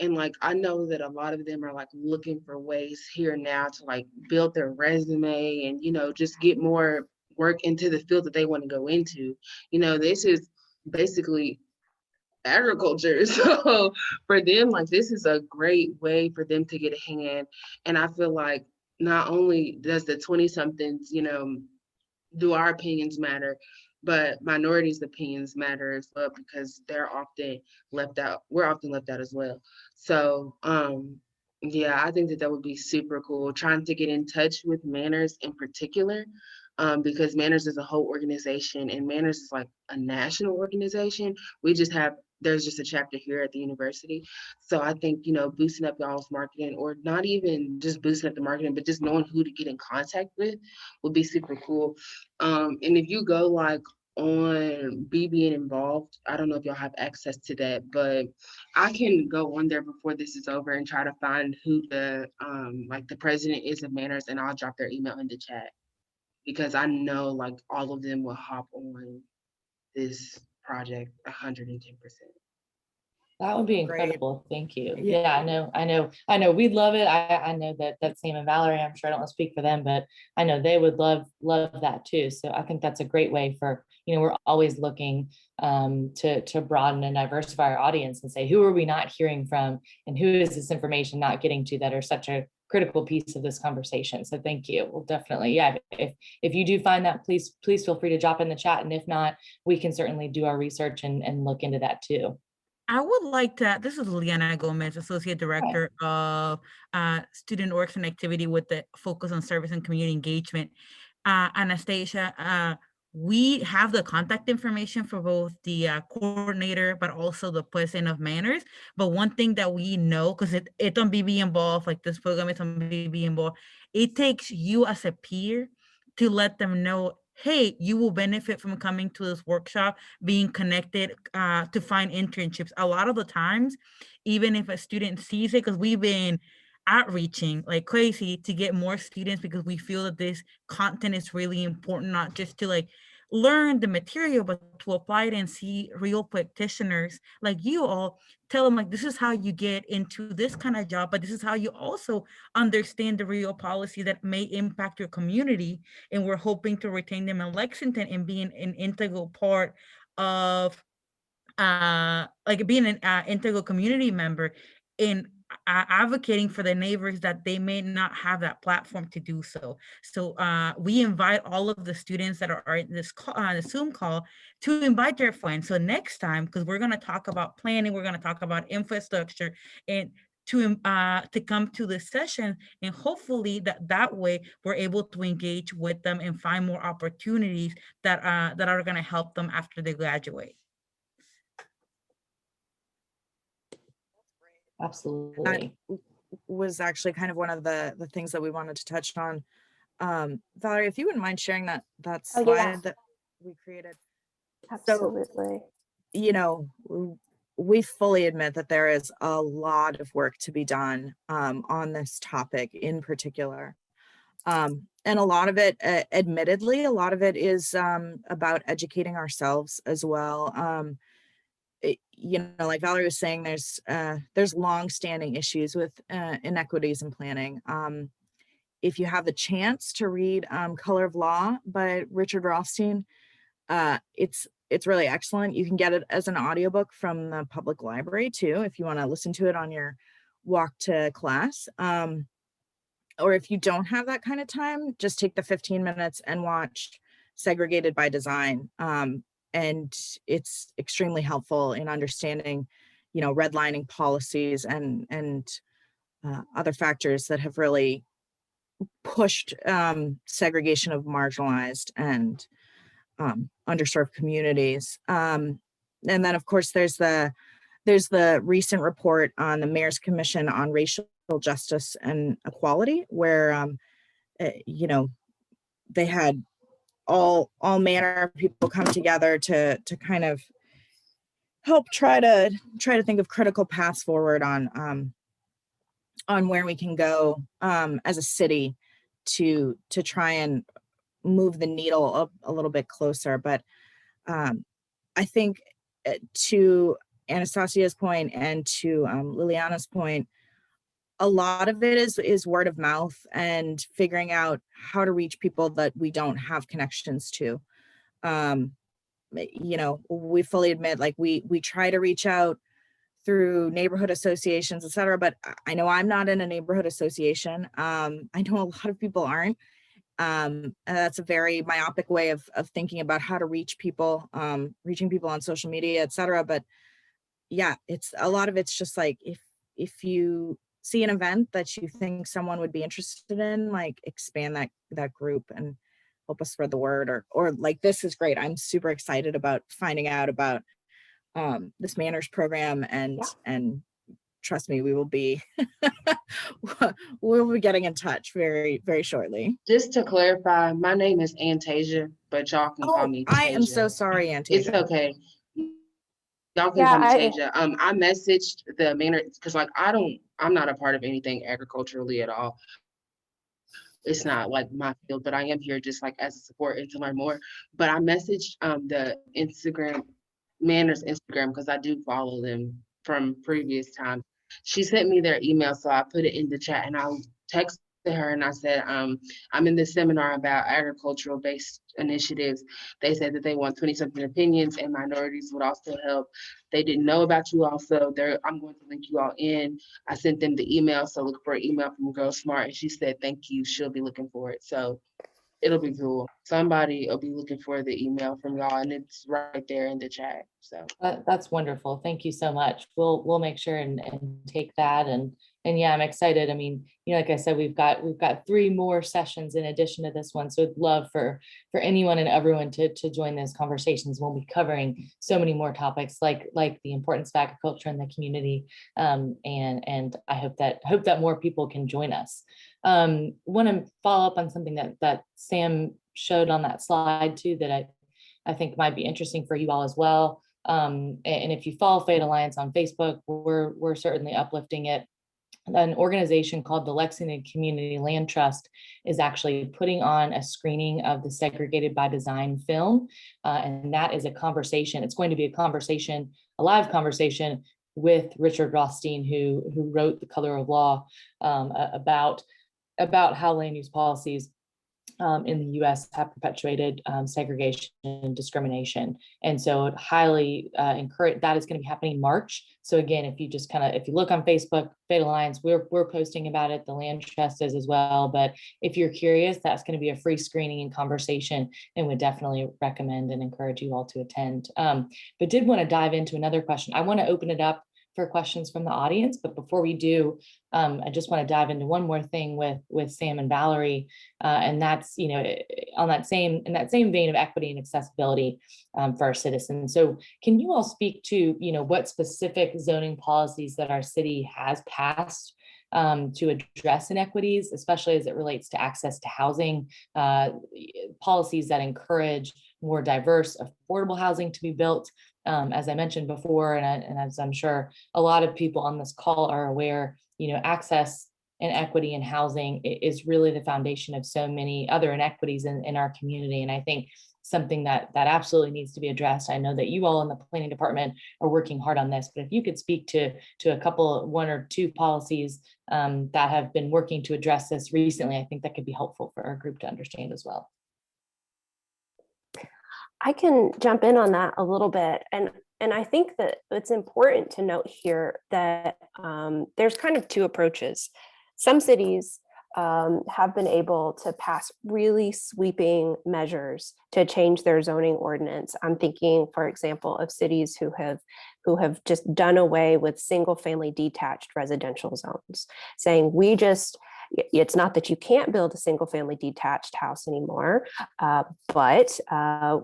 And like I know that a lot of them are like looking for ways here now to like build their resume and just get more work into the field that they want to go into. This is basically agriculture. So for them, like this is a great way for them to get a hand. And I feel like not only does the 20 somethings, do our opinions matter, but minorities' opinions matter as well because they're often left out. We're often left out as well. So yeah, I think that that would be super cool. Trying to get in touch with Manners in particular, because Manners is a whole organization and Manners is like a national organization. We just have there's just a chapter here at the university. So I think, boosting up y'all's marketing or not even just boosting up the marketing, but just knowing who to get in contact with would be super cool. And if you go like on being involved, I don't know if y'all have access to that, but I can go on there before this is over and try to find who the like the president is of Manners, and I'll drop their email in the chat because I know like all of them will hop on this project 110%. That would be Great. incredible. Thank you. Yeah. Yeah, I know. We'd love it. I know that Sam and Valerie, I'm sure I don't want to speak for them, but I know they would love that too. So I think that's a great way for, we're always looking to broaden and diversify our audience and say, who are we not hearing from and who is this information not getting to that are such a critical piece of this conversation. So thank you. Well, definitely. Yeah. If you do find that, please feel free to drop in the chat. And if not, we can certainly do our research and look into that too. I would like to, this is Liana Gomez, Associate Director of Student Works and Activity with the focus on service and community engagement. Anastasia, we have the contact information for both the coordinator, but also the president of Manners. But one thing that we know, because it's on BB involved, like this program is on BB involved, it takes you as a peer to let them know, hey, you will benefit from coming to this workshop, being connected to find internships. A lot of the times, even if a student sees it, because we've been outreaching like crazy to get more students because we feel that this content is really important, not just to like learn the material, but to apply it and see real practitioners like you all tell them like, this is how you get into this kind of job, but this is how you also understand the real policy that may impact your community. And we're hoping to retain them in Lexington and being an integral part of like being an integral community member in advocating for the neighbors that they may not have that platform to do so. So we invite all of the students that are in this call, the Zoom call, to invite their friends. So next time, because we're going to talk about planning, we're going to talk about infrastructure, and to come to this session, and hopefully that way we're able to engage with them and find more opportunities that are going to help them after they graduate. Absolutely. That was actually kind of one of the things that we wanted to touch on. Valerie, if you wouldn't mind sharing that slide that we created. Absolutely. So, we fully admit that there is a lot of work to be done on this topic in particular. And a lot of it, admittedly, a lot of it is about educating ourselves as well. Like Valerie was saying, there's long-standing issues with inequities in planning. If you have the chance to read Color of Law by Richard Rothstein, it's really excellent. You can get it as an audiobook from the public library too, if you want to listen to it on your walk to class. Or if you don't have that kind of time, just take the 15 minutes and watch Segregated by Design. And it's extremely helpful in understanding, redlining policies and other factors that have really pushed segregation of marginalized and underserved communities. And then, of course, there's the recent report on the Mayor's Commission on Racial justice and equality, where you know, they had all manner of people come together to kind of help try to think of critical paths forward on where we can go as a city to try and move the needle up a little bit closer. But I think to Anastasia's point and to Liliana's point, a lot of it is word of mouth and figuring out how to reach people that we don't have connections to. You know, we fully admit, like, we try to reach out through neighborhood associations, et cetera, but I know I'm not in a neighborhood association. I know a lot of people aren't. And that's a very myopic way of thinking about how to reach people, reaching people on social media, et cetera. But yeah, it's a lot of it's just like, if you see an event that you think someone would be interested in, like, expand that group and help us spread the word, or like, this is great. I'm super excited about finding out about this manners program, and trust me, we will be we'll be getting in touch very, very shortly. Just to clarify, my name is Antasia, but y'all can call me I am so Tasia. sorry, Antasia. It's okay. Y'all can Yeah, call me Tasia. I messaged the manner because, like, I'm not a part of anything agriculturally at all. It's not like my field, but I am here just like as a support and to learn more. But I messaged the Manners Instagram, because I do follow them from previous times. She sent me their email, so I put it in the chat, and I texted her and I said, I'm in this seminar about agricultural based initiatives. They said that they want 20-something opinions and minorities would also help. They didn't know about you also. I'm going to link you all in. I sent them the email, so look for an email from Girl Smart, and she said thank you, she'll be looking for it. So it'll be cool. Somebody will be looking for the email from y'all, and it's right there in the chat. So That's wonderful. Thank you so much. We'll make sure and take that, and yeah, I'm excited. I mean, you know, like I said, we've got 3 more sessions in addition to this one. So I'd love for anyone and everyone to join those conversations. We'll be covering so many more topics like the importance of agriculture in the community. And I hope that more people can join us. Want to follow up on something that Sam showed on that slide too, that I think might be interesting for you all as well. And if you follow Fate Alliance on Facebook, we're certainly uplifting it. An organization called the Lexington Community Land Trust is actually putting on a screening of the Segregated by Design film. And that is a conversation. It's going to be a live conversation with Richard Rothstein, who wrote The Color of Law, about how land use policies in the US have perpetuated segregation and discrimination. And so it highly encourage that is going to be happening in March. So again, if you look on Facebook, Fate Alliance, we're posting about it, the Land Trust is as well. But if you're curious, that's going to be a free screening and conversation, and would definitely recommend and encourage you all to attend. But did want to dive into another question. I want to open it up for questions from the audience, but before we do, I just want to dive into one more thing with Sam and Valerie, and that's, you know, in that same vein of equity and accessibility for our citizens. So can you all speak to, you know, what specific zoning policies that our city has passed to address inequities, especially as it relates to access to housing, policies that encourage more diverse, affordable housing to be built? As I mentioned before, and as I'm sure a lot of people on this call are aware, you know, access and equity in housing is really the foundation of so many other inequities in our community. And I think something that absolutely needs to be addressed. I know that you all in the planning department are working hard on this, but if you could speak to one or two policies that have been working to address this recently, I think that could be helpful for our group to understand as well. I can jump in on that a little bit. And I think that it's important to note here that there's kind of 2 approaches. Some cities have been able to pass really sweeping measures to change their zoning ordinance. I'm thinking, for example, of cities who have just done away with single family detached residential zones, saying we just, It's not that you can't build a single family detached house anymore, but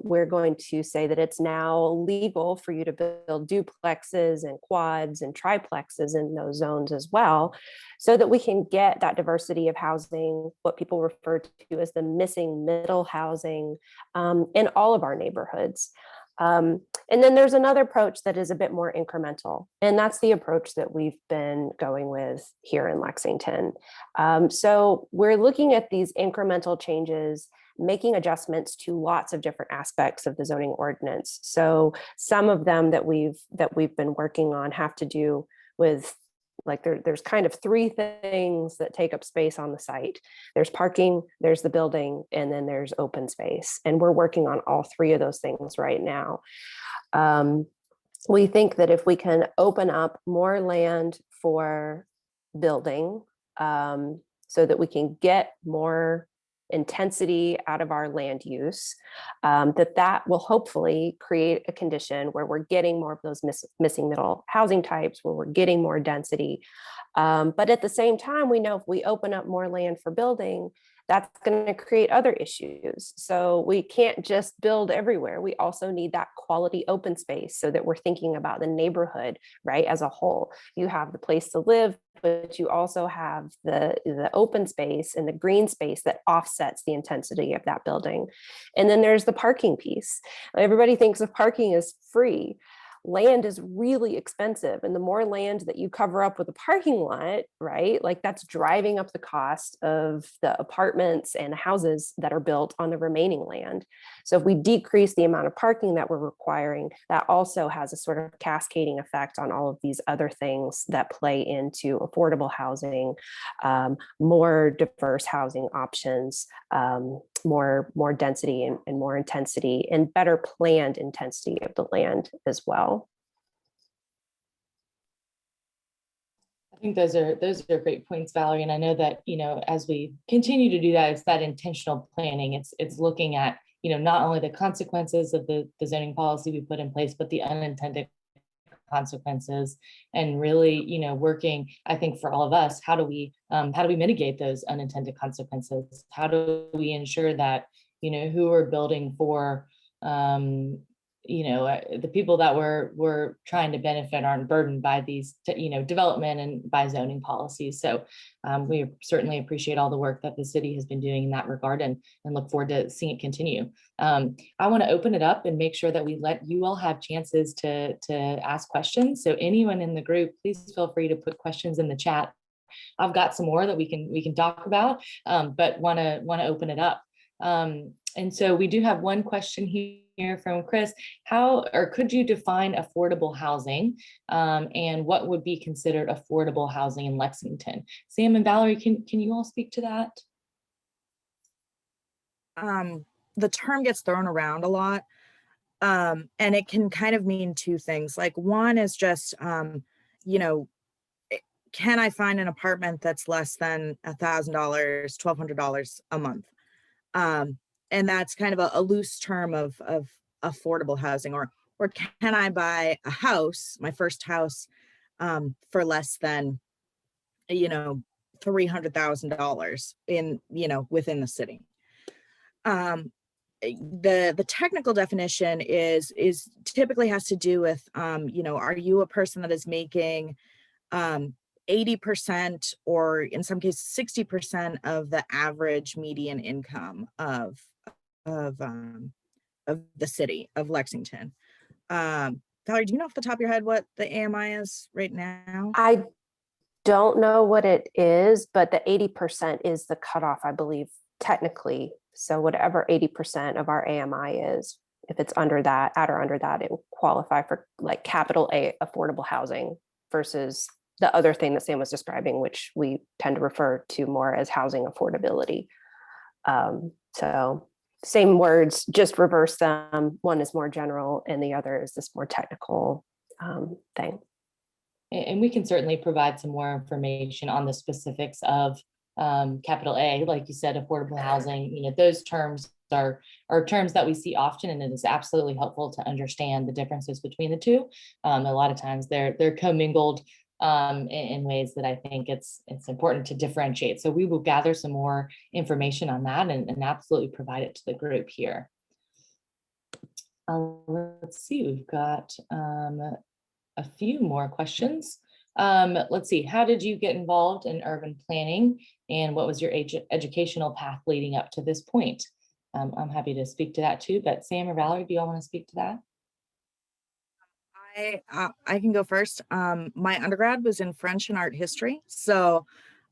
we're going to say that it's now legal for you to build duplexes and quads and triplexes in those zones as well, so that we can get that diversity of housing, what people refer to as the missing middle housing, in all of our neighborhoods. And then there's another approach that is a bit more incremental, and that's the approach that we've been going with here in Lexington. So we're looking at these incremental changes, making adjustments to lots of different aspects of the zoning ordinance. So some of them that we've been working on have to do with, like, there's kind of three things that take up space on the site. There's parking, there's the building, and then there's open space. And we're working on all three of those things right now. We think that if we can open up more land for building, so that we can get more intensity out of our land use, that will hopefully create a condition where we're getting more of those missing middle housing types, where we're getting more density. But at the same time, we know if we open up more land for building, that's going to create other issues. So we can't just build everywhere. We also need that quality open space, so that we're thinking about the neighborhood, right, as a whole. You have the place to live, but you also have the open space and the green space that offsets the intensity of that building. And then there's the parking piece. Everybody thinks of parking as free. Land is really expensive, and the more land that you cover up with a parking lot, right, like, that's driving up the cost of the apartments and the houses that are built on the remaining land. So if we decrease the amount of parking that we're requiring, that also has a sort of cascading effect on all of these other things that play into affordable housing, more diverse housing options, more density and more intensity, and better planned intensity of the land as well. I think those are great points, Valerie. And I know that, as we continue to do that, it's that intentional planning. It's looking at, not only the consequences of the zoning policy we put in place, but the unintended consequences, and really, working, I think, for all of us, how do we mitigate those unintended consequences? How do we ensure that, who we're building for, the people that we're trying to benefit aren't burdened by these, development and by zoning policies. So we certainly appreciate all the work that the city has been doing in that regard, and look forward to seeing it continue. I want to open it up and make sure that we let you all have chances to ask questions. So anyone in the group, please feel free to put questions in the chat. I've got some more that we can talk about, but want to open it up. And so we do have one question here from Chris. How, or could you define affordable housing, and what would be considered affordable housing in Lexington? Sam and Valerie, can you all speak to that? The term gets thrown around a lot, and it can kind of mean two things. Like, one is just, can I find an apartment that's less than $1,000, $1,200 a month? And that's kind of a loose term of affordable housing, or can I buy a house, my first house, for less than, $300,000 in, within the city. The technical definition is typically has to do with, are you a person that is making 80%, or in some cases 60% of the average median income of the city of Lexington? Valerie, do you know off the top of your head what the AMI is right now? I don't know what it is, but the 80% is the cutoff, I believe, technically. So whatever 80% of our AMI is, if it's under that, at or under that, it will qualify for, like, capital A affordable housing, versus the other thing that Sam was describing, which we tend to refer to more as housing affordability. So same words, just reverse them. One is more general and the other is this more technical thing. And we can certainly provide some more information on the specifics of capital A, like you said, affordable housing. Those terms are terms that we see often, and it is absolutely helpful to understand the differences between the two. A lot of times they're commingled in ways that I think it's important to differentiate. So we will gather some more information on that and absolutely provide it to the group here. Let's see, we've got a few more questions. Let's see, how did you get involved in urban planning and what was your educational path leading up to this point? I'm happy to speak to that too, but Sam or Valerie, do you all want to speak to that? I can go first. My undergrad was in French and art history, so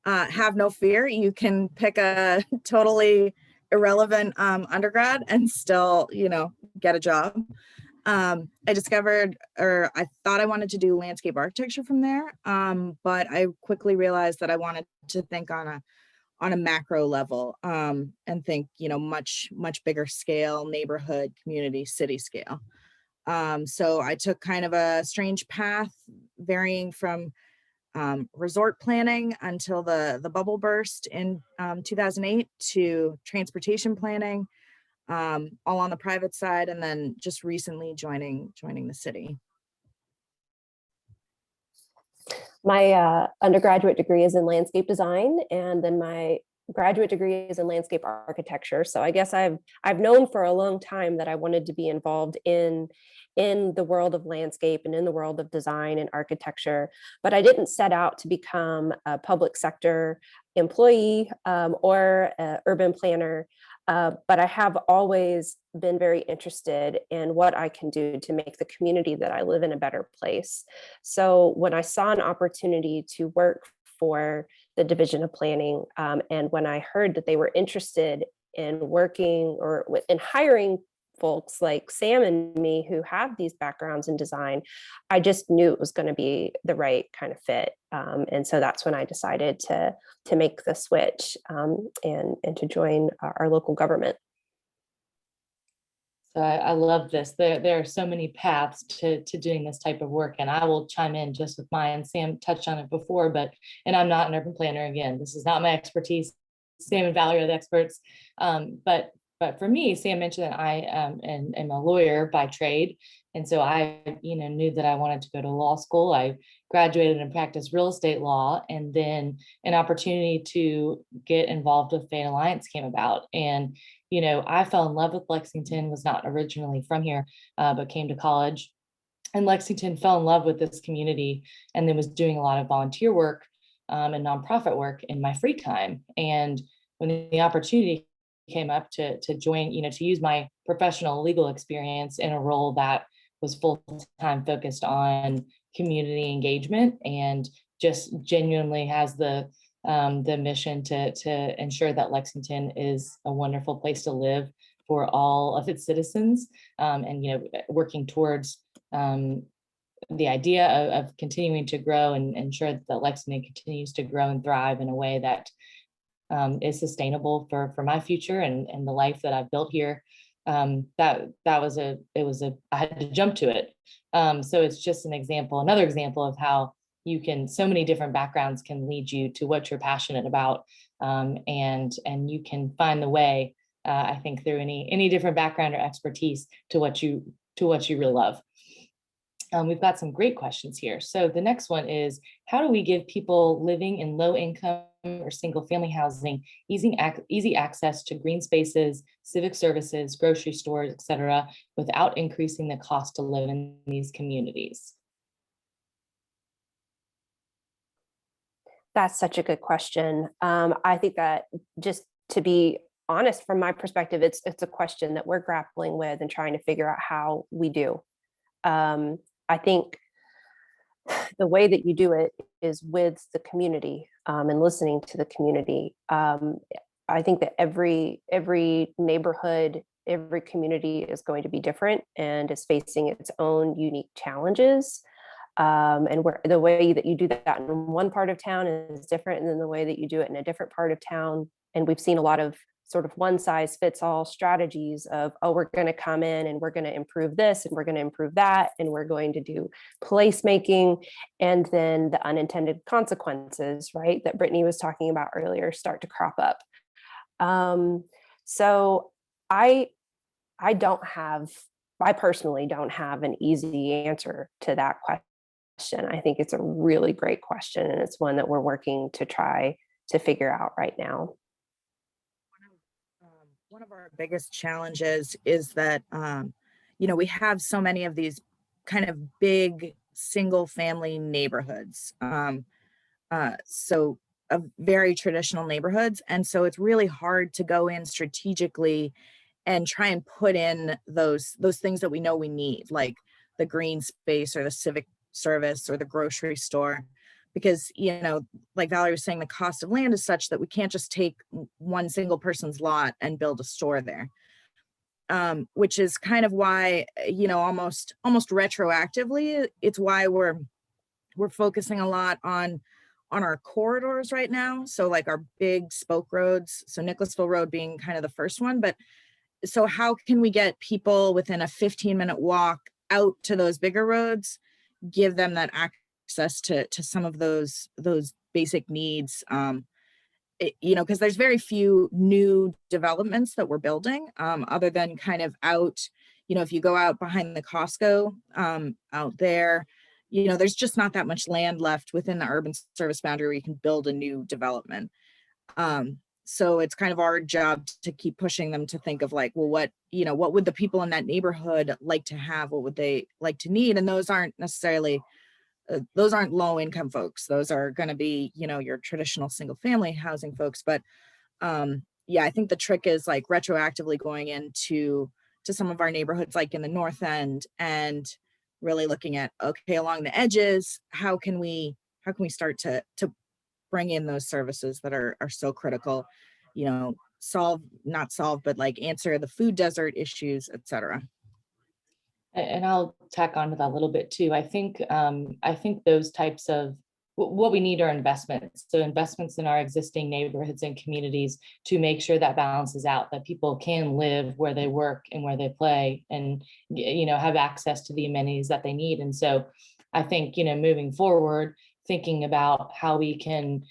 have no fear. You can pick a totally irrelevant undergrad and still, get a job. I discovered, or I thought I wanted to do landscape architecture from there, but I quickly realized that I wanted to think on a macro level, and think, much bigger scale, neighborhood, community, city scale. So I took kind of a strange path, varying from resort planning until the bubble burst in 2008 to transportation planning, all on the private side, and then just recently joining the city. My undergraduate degree is in landscape design, and then my graduate degree is in landscape architecture. So I guess I've known for a long time that I wanted to be involved in the world of landscape and in the world of design and architecture, but I didn't set out to become a public sector employee or an urban planner. But I have always been very interested in what I can do to make the community that I live in a better place. So when I saw an opportunity to work for the Division of Planning, and when I heard that they were interested in working or in hiring folks like Sam and me who have these backgrounds in design, I just knew it was going to be the right kind of fit. And so that's when I decided to make the switch, and to join our local government. So I love this. There are so many paths to doing this type of work, and I will chime in just with mine. Sam touched on it before, and I'm not an urban planner. Again, this is not my expertise. Sam and Valerie are the experts. But for me, Sam mentioned that I am a lawyer by trade, and so I knew that I wanted to go to law school. I graduated and practiced real estate law, and then an opportunity to get involved with Fate Alliance came about, and I fell in love with Lexington. Was not originally from here, but came to college in Lexington, fell in love with this community, and then was doing a lot of volunteer work and nonprofit work in my free time. And when the opportunity came up to join, to use my professional legal experience in a role that was full-time focused on community engagement and just genuinely has the mission to ensure that Lexington is a wonderful place to live for all of its citizens, and working towards the idea of continuing to grow and ensure that Lexington continues to grow and thrive in a way that is sustainable for my future and the life that I've built here. I had to jump to it. So it's just another example of how so many different backgrounds can lead you to what you're passionate about. And you can find the way, I think, through any different background or expertise to what you really love. We've got some great questions here. So the next one is, how do we give people living in low income or single family housing easy access to green spaces, civic services, grocery stores, et cetera, without increasing the cost to live in these communities? That's such a good question. I think that, just to be honest, from my perspective, it's a question that we're grappling with and trying to figure out how we do. I think the way that you do it is with the community, and listening to the community. I think that every neighborhood, every community is going to be different and is facing its own unique challenges. And the way that you do that in one part of town is different than the way that you do it in a different part of town. And we've seen a lot of sort of one size fits all strategies of, oh, we're going to come in and we're going to improve this and we're going to improve that, and we're going to do placemaking, and then the unintended consequences, right, that Brittany was talking about earlier, start to crop up. So I personally don't have an easy answer to that I think it's a really great question, and it's one that we're working to try to figure out right now. One of our biggest challenges is that, we have so many of these kind of big single family neighborhoods. So of very traditional neighborhoods. And so it's really hard to go in strategically and try and put in those things that we know we need, like the green space or the civic service or the grocery store. Because, like Valerie was saying, the cost of land is such that we can't just take one single person's lot and build a store there. Which is kind of why, almost retroactively, it's why we're focusing a lot on our corridors right now. So like our big spoke roads, so Nicholasville Road being kind of the first one, but so how can we get people within a 15-minute walk out to those bigger roads, give them that access to some of those basic needs, because there's very few new developments that we're building, other than kind of out, if you go out behind the Costco, out there, there's just not that much land left within the urban service boundary where you can build a new development. So it's kind of our job to keep pushing them to think of like, well, what would the people in that neighborhood like to have? What would they like to need? And those aren't necessarily, those aren't low income folks. Those are going to be, your traditional single family housing folks. But I think the trick is like retroactively going into some of our neighborhoods, like in the North End, and really looking at, okay, along the edges, how can we start to bring in those services that are so critical, not solve, but like answer the food desert issues, et cetera. And I'll tack on to that a little bit too. I think those types of what we need are investments. So investments in our existing neighborhoods and communities to make sure that balances out, that people can live where they work and where they play and, have access to the amenities that they need. And so I think, moving forward, thinking about how we can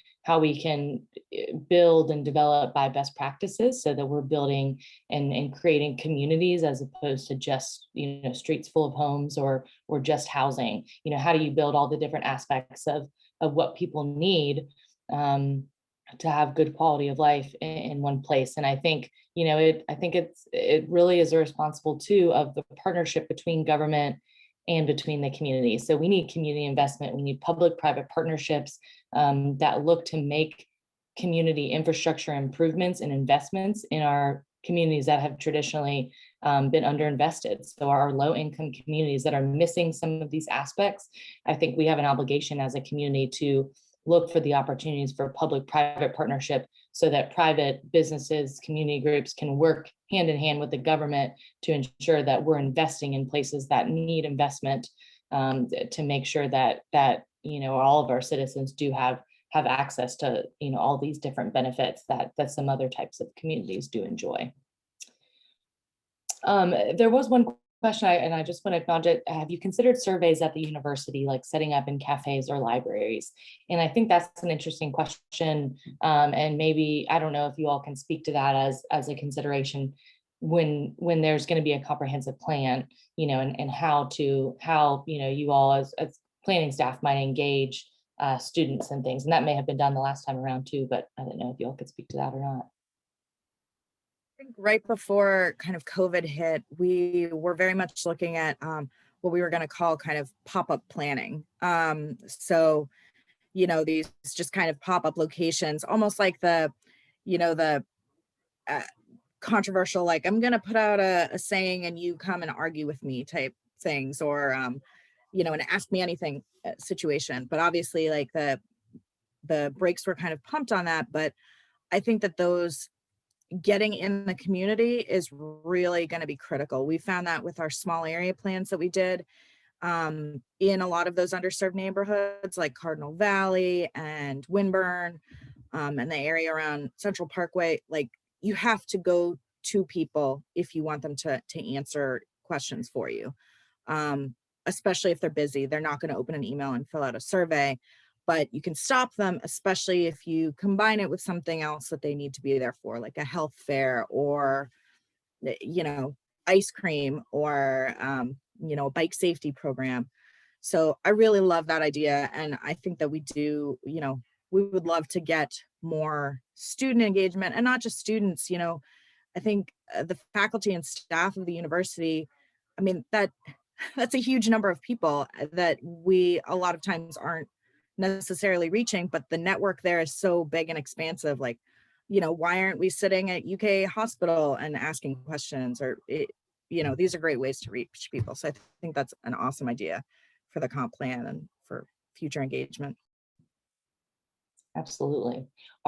build and develop by best practices so that we're building and creating communities as opposed to just, streets full of homes or just housing. How do you build all the different aspects of what people need to have good quality of life in one place? And I think, it really is a responsible too of the partnership between government and between the community. So we need community investment. We need public-private partnerships that look to make community infrastructure improvements and investments in our communities that have traditionally been underinvested. So our low-income communities that are missing some of these aspects, I think we have an obligation as a community to look for the opportunities for public-private partnership so that private businesses, community groups can work hand in hand with the government to ensure that we're investing in places that need investment, to make sure that all of our citizens do have access to all these different benefits that some other types of communities do enjoy. There was one question, and I just want to acknowledge it. Have you considered surveys at the university, like setting up in cafes or libraries? And I think that's an interesting question. And maybe, I don't know if you all can speak to that as a consideration when there's going to be a comprehensive plan, and how you all as planning staff might engage students and things. And that may have been done the last time around too, but I don't know if you all could speak to that or not. I think right before kind of COVID hit, we were very much looking at what we were going to call kind of pop-up planning. So, these just kind of pop-up locations, almost like the controversial, like I'm going to put out a saying and you come and argue with me type things, or, an ask me anything situation. But obviously like the brakes were kind of pumped on that. But I think that those getting in the community is really going to be critical. We found that with our small area plans that we did in a lot of those underserved neighborhoods like Cardinal Valley and Winburn, and the area around Central Parkway. Like, you have to go to people if you want them to answer questions for you, especially if they're busy. They're not going to open an email and fill out a survey. But you can stop them, especially if you combine it with something else that they need to be there for, like a health fair or, ice cream or, a bike safety program. So I really love that idea. And I think that we do, we would love to get more student engagement, and not just students. I think the faculty and staff of the university, I mean, that's a huge number of people that we a lot of times aren't necessarily reaching, but the network there is so big and expansive. Like, why aren't we sitting at UK Hospital and asking questions? Or these are great ways to reach people. So I think that's an awesome idea for the comp plan and for future engagement. Absolutely.